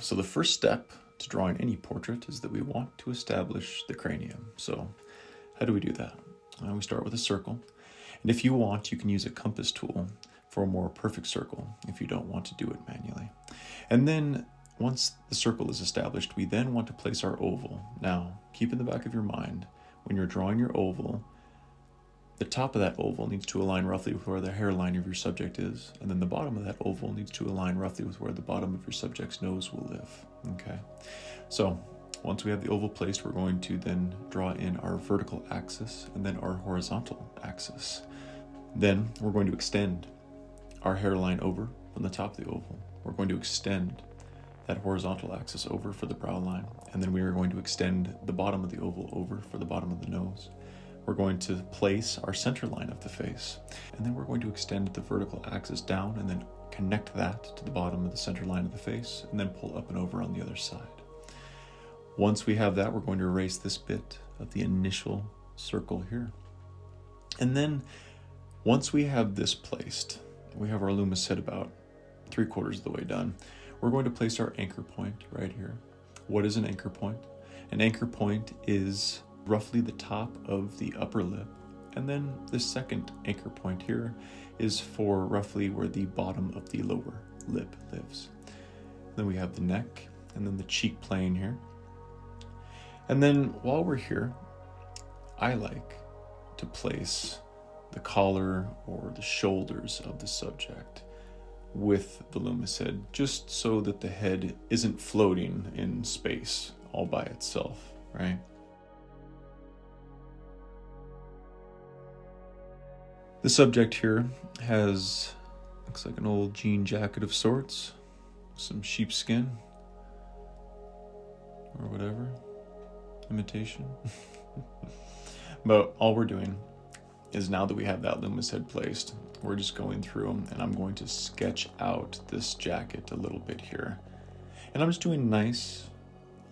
so the first step to drawing any portrait is that we want to establish the cranium. So how do we do that? We start with a circle. And if you want, you can use a compass tool for a more perfect circle if you don't want to do it manually. And then once the circle is established, we then want to place our oval. Now, keep in the back of your mind, when you're drawing your oval, the top of that oval needs to align roughly with where the hairline of your subject is, and then the bottom of that oval needs to align roughly with where the bottom of your subject's nose will live. Okay, so once we have the oval placed, we're going to then draw in our vertical axis and then our horizontal axis. Then we're going to extend our hairline over from the top of the oval. We're going to extend that horizontal axis over for the brow line, and then we are going to extend the bottom of the oval over for the bottom of the nose. We're going to place our center line of the face, and then we're going to extend the vertical axis down and then connect that to the bottom of the center line of the face, and then pull up and over on the other side. Once we have that, we're going to erase this bit of the initial circle here. And then once we have this placed, we have our Loomis head about 3/4 of the way done. We're going to place our anchor point right here. What is an anchor point? An anchor point is roughly the top of the upper lip, and then the second anchor point here is for roughly where the bottom of the lower lip lives. Then we have the neck, and then the cheek plane here. And then while we're here, I like to place the collar or the shoulders of the subject with the Loomis head, just so that the head isn't floating in space all by itself, right? The subject here looks like an old jean jacket of sorts, some sheepskin, or whatever, imitation. But all we're doing is, now that we have that Loomis head placed, we're just going through them, and I'm going to sketch out this jacket a little bit here. And I'm just doing nice,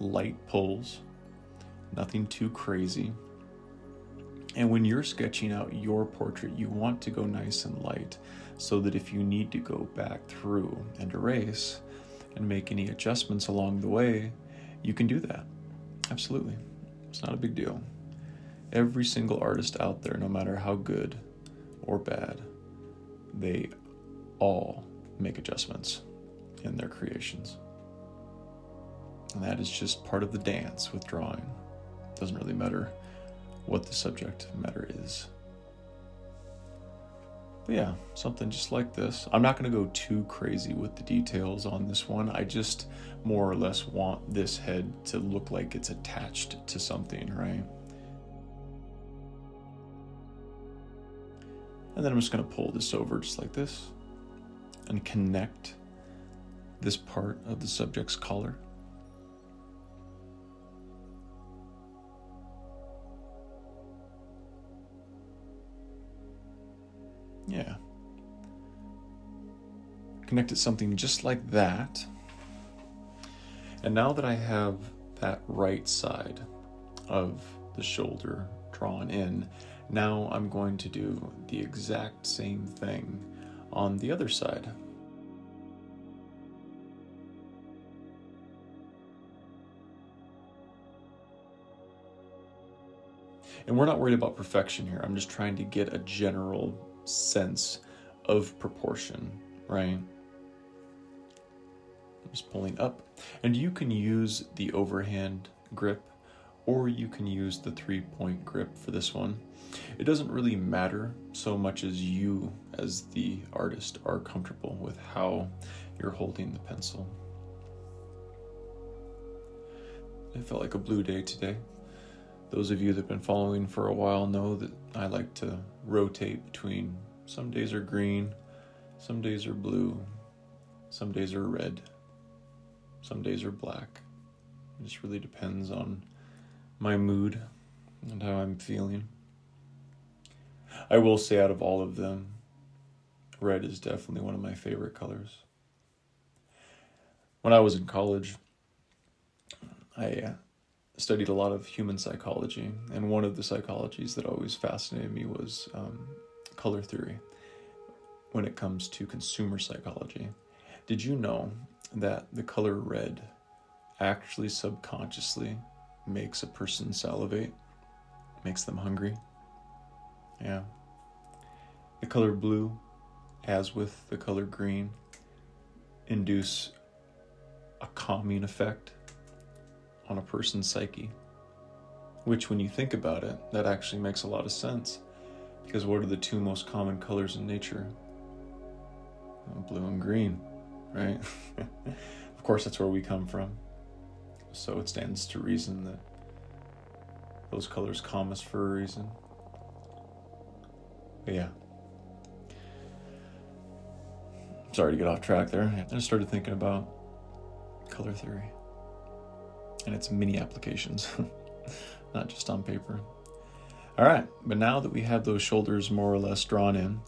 light pulls, nothing too crazy. And when you're sketching out your portrait, you want to go nice and light, so that if you need to go back through and erase and make any adjustments along the way, you can do that. Absolutely. It's not a big deal. Every single artist out there, no matter how good or bad, they all make adjustments in their creations. And that is just part of the dance with drawing. It doesn't really matter what the subject matter is. But yeah, something just like this. I'm not going to go too crazy with the details on this one. I just more or less want this head to look like it's attached to something, right? And then I'm just going to pull this over just like this and connect this part of the subject's collar. Yeah. Connect it something just like that. And now that I have that right side of the shoulder drawn in, now I'm going to do the exact same thing on the other side. And we're not worried about perfection here. I'm just trying to get a general sense of proportion, right? I'm just pulling up. And you can use the overhand grip, or you can use the 3-point grip for this one. It doesn't really matter so much as you, as the artist, are comfortable with how you're holding the pencil. It felt like a blue day today. Those of you that have been following for a while know that I like to rotate between some days are green, some days are blue, some days are red, some days are black. It just really depends on my mood and how I'm feeling. I will say, out of all of them, red is definitely one of my favorite colors. When I was in college, I studied a lot of human psychology, and one of the psychologies that always fascinated me was color theory when it comes to consumer psychology. Did you know that the color red actually subconsciously makes a person salivate, makes them hungry. Yeah. The color blue, as with the color green, induce a calming effect on a person's psyche, which when you think about it, that actually makes a lot of sense, because what are the two most common colors in nature? Blue and green, right? Of course, that's where we come from, so it stands to reason that those colors calm us for a reason. But yeah, sorry to get off track there. I just started thinking about color theory and its many applications, not just on paper. All right, but now that we have those shoulders more or less drawn in,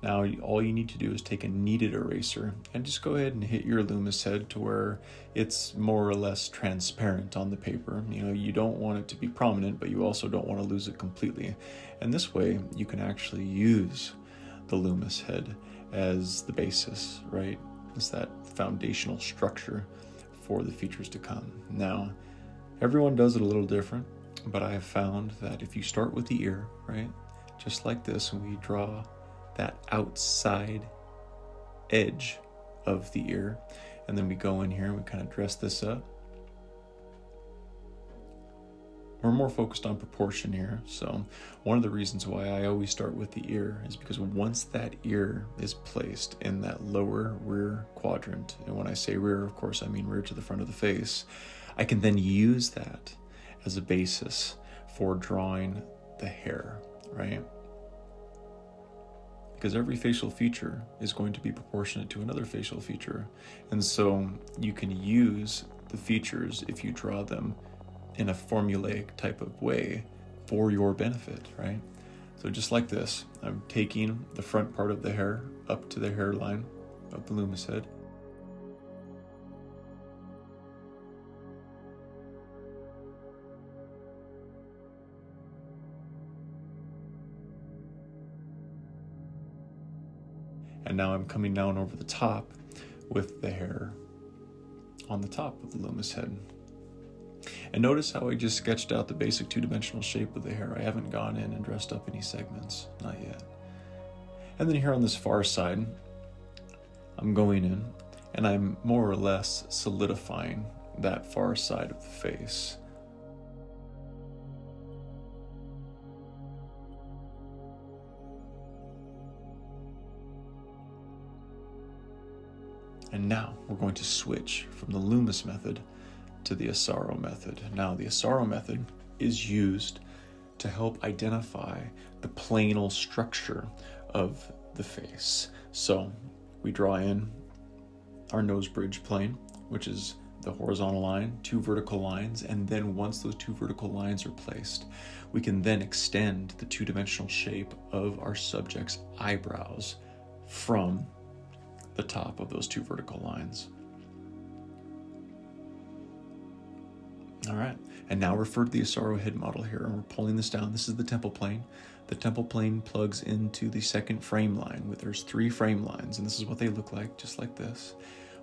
now all you need to do is take a kneaded eraser and just go ahead and hit your Loomis head to where it's more or less transparent on the paper. You know, you don't want it to be prominent, but you also don't want to lose it completely. And this way you can actually use the Loomis head as the basis, right? It's that foundational structure for the features to come. Now, everyone does it a little different, but I have found that if you start with the ear, right, just like this, and we draw that outside edge of the ear, and then we go in here and we kind of dress this up. We're more focused on proportion here, so one of the reasons why I always start with the ear is because once that ear is placed in that lower rear quadrant, and when I say rear, of course I mean rear to the front of the face, I can then use that as a basis for drawing the hair, right? Because every facial feature is going to be proportionate to another facial feature. And so you can use the features, if you draw them in a formulaic type of way, for your benefit, right? So just like this, I'm taking the front part of the hair up to the hairline of the Loomis head. And now I'm coming down over the top with the hair on the top of the Loomis head. And notice how I just sketched out the basic two-dimensional shape of the hair. I haven't gone in and dressed up any segments, not yet. And then here on this far side, I'm going in and I'm more or less solidifying that far side of the face. And now we're going to switch from the Loomis method to the Asaro method. Now the Asaro method is used to help identify the planal structure of the face. So we draw in our nose bridge plane, which is the horizontal line, two vertical lines, and then once those two vertical lines are placed, we can then extend the two-dimensional shape of our subject's eyebrows from the top of those two vertical lines. All right, and now refer to the Asaro head model here, and we're pulling this down. This is the temple plane. The temple plane plugs into the second frame line. There's 3 frame lines, and this is what they look like, just like this.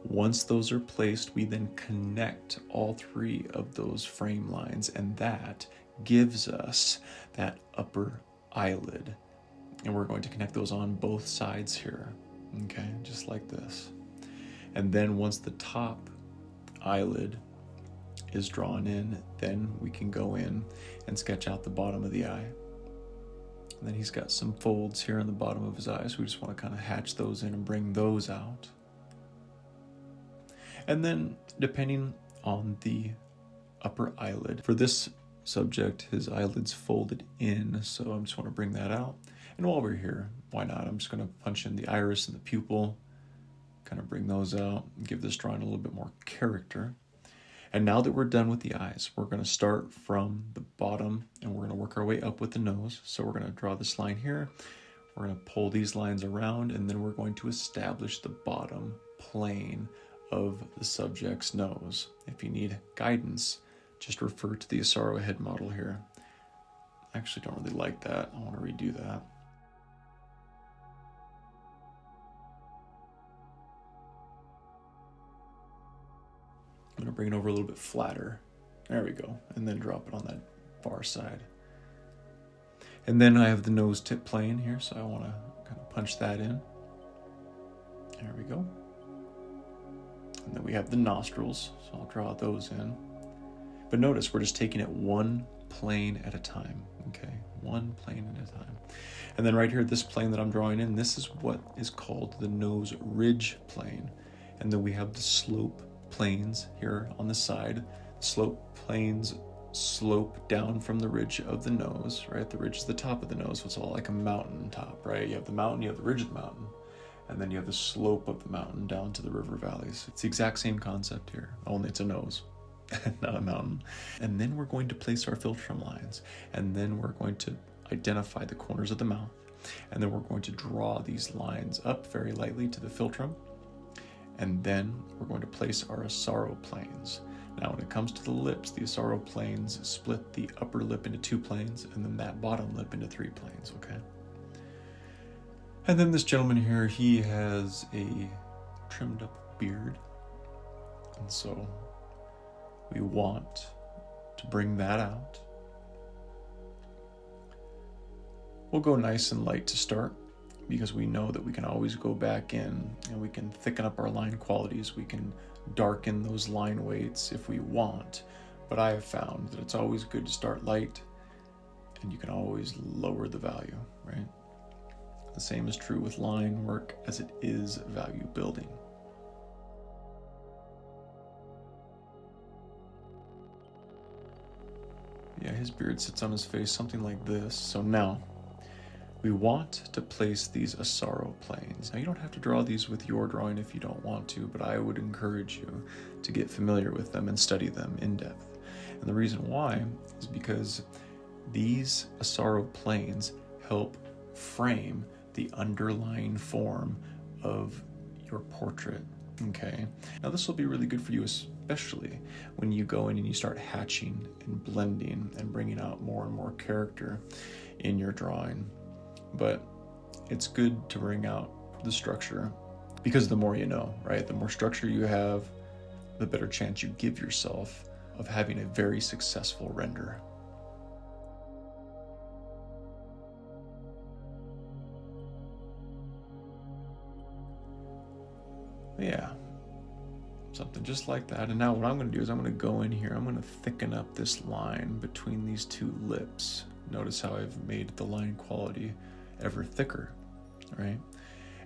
Once those are placed, we then connect all 3 of those frame lines, and that gives us that upper eyelid. And we're going to connect those on both sides here. Okay, just like this. And then once the top eyelid is drawn in, then we can go in and sketch out the bottom of the eye. And then he's got some folds here in the bottom of his eye, so we just want to kind of hatch those in and bring those out. And then depending on the upper eyelid, for this subject, his eyelid's folded in, so I just want to bring that out. And while we're here, why not? I'm just going to punch in the iris and the pupil, kind of bring those out, and give this drawing a little bit more character. And now that we're done with the eyes, we're going to start from the bottom and we're going to work our way up with the nose. So we're going to draw this line here. We're going to pull these lines around, and then we're going to establish the bottom plane of the subject's nose. If you need guidance, just refer to the Asaro head model here. I actually don't really like that. I want to redo that. I'm gonna bring it over a little bit flatter. There we go. And then drop it on that far side. And then I have the nose tip plane here, so I wanna kind of punch that in. There we go. And then we have the nostrils, so I'll draw those in. But notice we're just taking it one plane at a time, okay? One plane at a time. And then right here, this plane that I'm drawing in, this is what is called the nose ridge plane. And then we have the slope planes here on the side. Slope planes slope down from the ridge of the nose, right? The ridge is the top of the nose, so it's all like a mountain top, right? You have the mountain, you have the ridge of the mountain, and then you have the slope of the mountain down to the river valleys. It's the exact same concept here, only it's a nose, not a mountain. And then we're going to place our philtrum lines, and then we're going to identify the corners of the mouth, and then we're going to draw these lines up very lightly to the philtrum, and then we're going to place our Asaro planes. Now, when it comes to the lips, the Asaro planes split the upper lip into 2 planes, and then that bottom lip into 3 planes, okay? And then this gentleman here, he has a trimmed up beard, and so we want to bring that out. We'll go nice and light to start, because we know that we can always go back in and we can thicken up our line qualities. We can darken those line weights if we want, but I have found that it's always good to start light, and you can always lower the value, right? The same is true with line work as it is value building. Yeah, his beard sits on his face something like this. So now we want to place these Asaro planes. Now, you don't have to draw these with your drawing if you don't want to, but I would encourage you to get familiar with them and study them in depth. And the reason why is because these Asaro planes help frame the underlying form of your portrait, okay? Now, this will be really good for you, especially when you go in and you start hatching and blending and bringing out more and more character in your drawing. But it's good to bring out the structure, because the more you know, right? The more structure you have, the better chance you give yourself of having a very successful render. Yeah, something just like that. And now what I'm going to do is I'm going to go in here, I'm going to thicken up this line between these 2 lips. Notice how I've made the line quality ever thicker, right?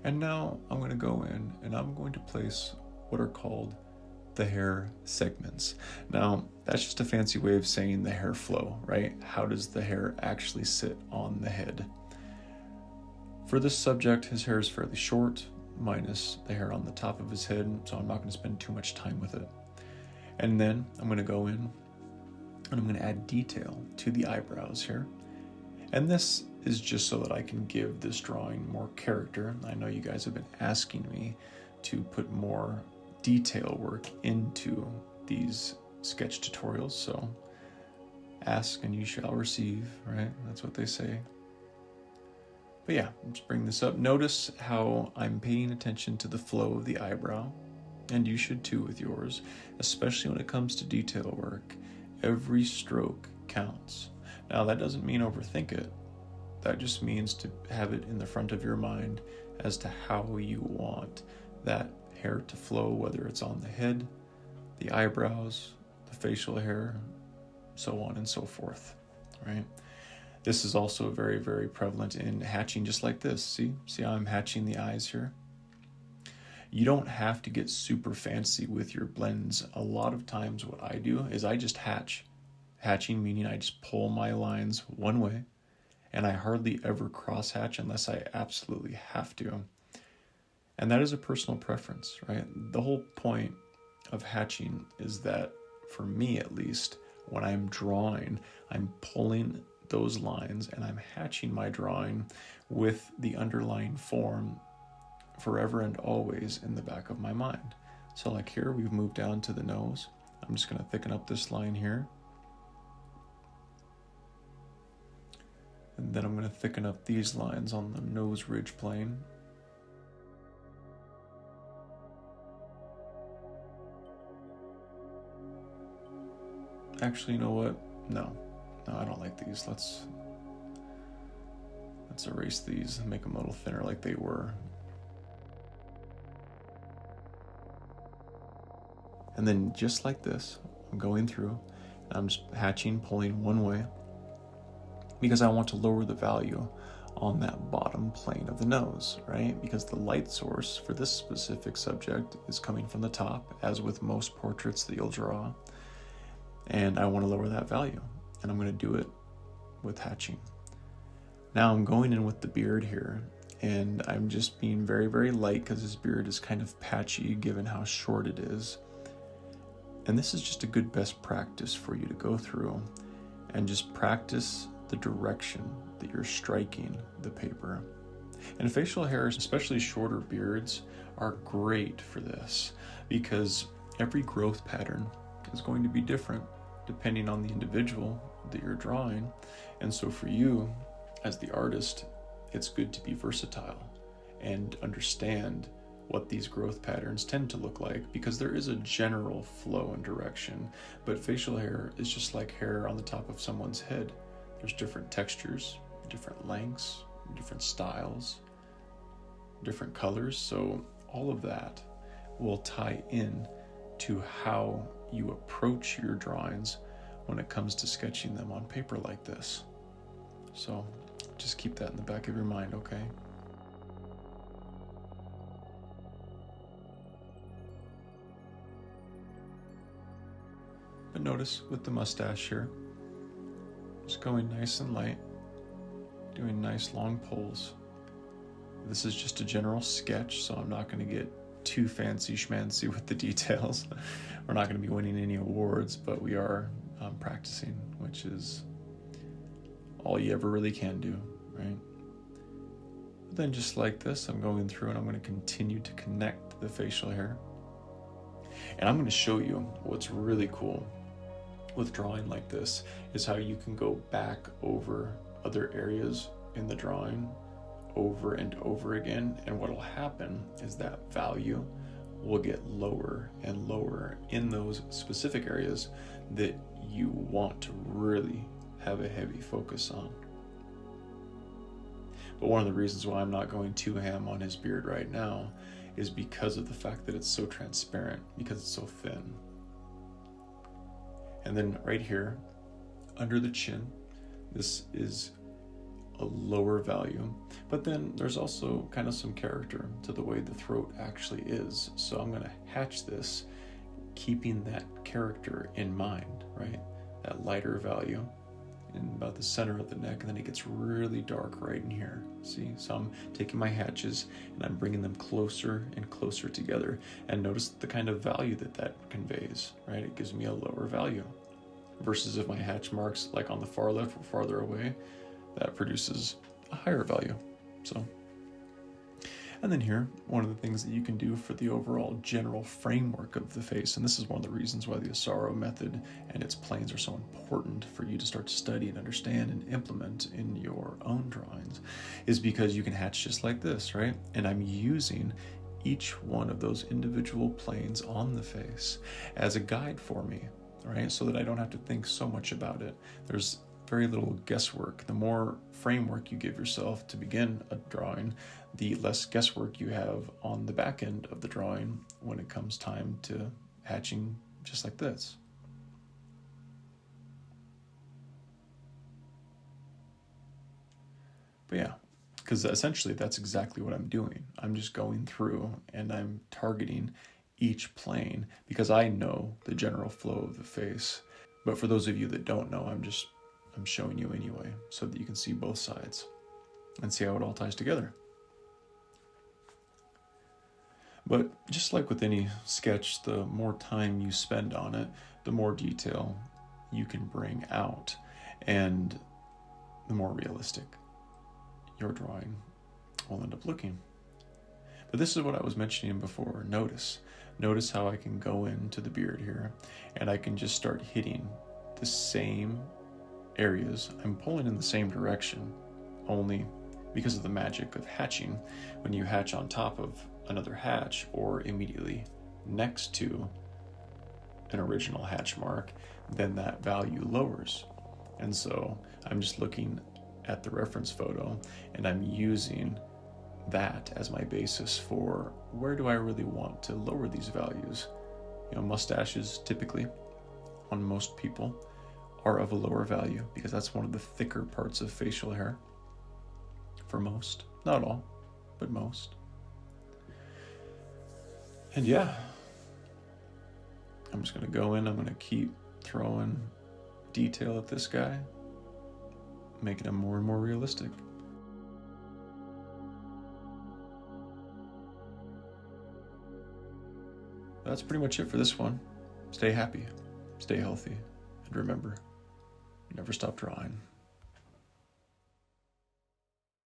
And now I'm going to go in and I'm going to place what are called the hair segments. Now, that's just a fancy way of saying the hair flow, right? How does the hair actually sit on the head? For this subject, his hair is fairly short, minus the hair on the top of his head, so I'm not going to spend too much time with it. And then I'm going to go in and I'm going to add detail to the eyebrows here. And this is just so that I can give this drawing more character. I know you guys have been asking me to put more detail work into these sketch tutorials, so ask and you shall receive, right? That's what they say. But yeah, let's bring this up. Notice how I'm paying attention to the flow of the eyebrow, and you should too with yours, especially when it comes to detail work. Every stroke counts. Now, that doesn't mean overthink it. That just means to have it in the front of your mind as to how you want that hair to flow, whether it's on the head, the eyebrows, the facial hair, so on and so forth, right? This is also very, very prevalent in hatching just like this. See how I'm hatching the eyes here? You don't have to get super fancy with your blends. A lot of times what I do is I just hatch. Hatching meaning I just pull my lines one way, and I hardly ever cross hatch unless I absolutely have to. And that is a personal preference, right? The whole point of hatching is that, for me at least, when I'm drawing, I'm pulling those lines and I'm hatching my drawing with the underlying form forever and always in the back of my mind. So like here, we've moved down to the nose. I'm just going to thicken up this line here. And then I'm going to thicken up these lines on the nose ridge plane. Actually, you know what? No, I don't like these. Let's erase these and make them a little thinner like they were. And then just like this, I'm going through, and I'm just hatching, pulling one way, because I want to lower the value on that bottom plane of the nose, right? Because the light source for this specific subject is coming from the top, as with most portraits that you'll draw. And I want to lower that value, and I'm going to do it with hatching. Now I'm going in with the beard here, and I'm just being very, very light because his beard is kind of patchy given how short it is. And this is just a good best practice for you to go through and just practice the direction that you're striking the paper. And facial hairs, especially shorter beards, are great for this because every growth pattern is going to be different depending on the individual that you're drawing. And so for you, as the artist, it's good to be versatile and understand what these growth patterns tend to look like, because there is a general flow and direction, but facial hair is just like hair on the top of someone's head. There's different textures, different lengths, different styles, different colors, so all of that will tie in to how you approach your drawings when it comes to sketching them on paper like this. So just keep that in the back of your mind, okay? But notice with the mustache here, just going nice and light, doing nice long pulls. This is just a general sketch, so I'm not going to get too fancy schmancy with the details. We're not going to be winning any awards, but we are practicing, which is all you ever really can do, right? But then just like this, I'm going through and I'm going to continue to connect the facial hair. And I'm going to show you what's really cool with drawing like this is how you can go back over other areas in the drawing over and over again, and what'll happen is that value will get lower and lower in those specific areas that you want to really have a heavy focus on. But one of the reasons why I'm not going too ham on his beard right now is because of the fact that it's so transparent, because it's so thin. And then right here, under the chin, this is a lower value, but then there's also kind of some character to the way the throat actually is. So I'm going to hatch this, keeping that character in mind, right? That lighter value in about the center of the neck, and then it gets really dark right in here. See? So I'm taking my hatches and I'm bringing them closer and closer together, and notice the kind of value that conveys, right? It gives me a lower value versus if my hatch marks like on the far left or farther away, that produces a higher value. So, and then here, one of the things that you can do for the overall general framework of the face, and this is one of the reasons why the Asaro method and its planes are so important for you to start to study and understand and implement in your own drawings, is because you can hatch just like this, right? And I'm using each one of those individual planes on the face as a guide for me, right? So that I don't have to think so much about it. There's very little guesswork. The more framework you give yourself to begin a drawing, the less guesswork you have on the back end of the drawing when it comes time to hatching just like this. But yeah, because essentially that's exactly what I'm doing. I'm just going through and I'm targeting each plane because I know the general flow of the face. But for those of you that don't know, I'm showing you anyway so that you can see both sides and see how it all ties together. But just like with any sketch, the more time you spend on it, the more detail you can bring out and the more realistic your drawing will end up looking. But this is what I was mentioning before. Notice how I can go into the beard here and I can just start hitting the same areas. I'm pulling in the same direction, only because of the magic of hatching. When you hatch on top of another hatch or immediately next to an original hatch mark, then that value lowers. And so I'm just looking at the reference photo and I'm using that as my basis for where do I really want to lower these values. Mustaches typically on most people are of a lower value because that's one of the thicker parts of facial hair for most. Not all, but most. And yeah, I'm just going to go in, I'm going to keep throwing detail at this guy, making him more and more realistic. That's pretty much it for this one. Stay happy, stay healthy, and remember, never stop drawing.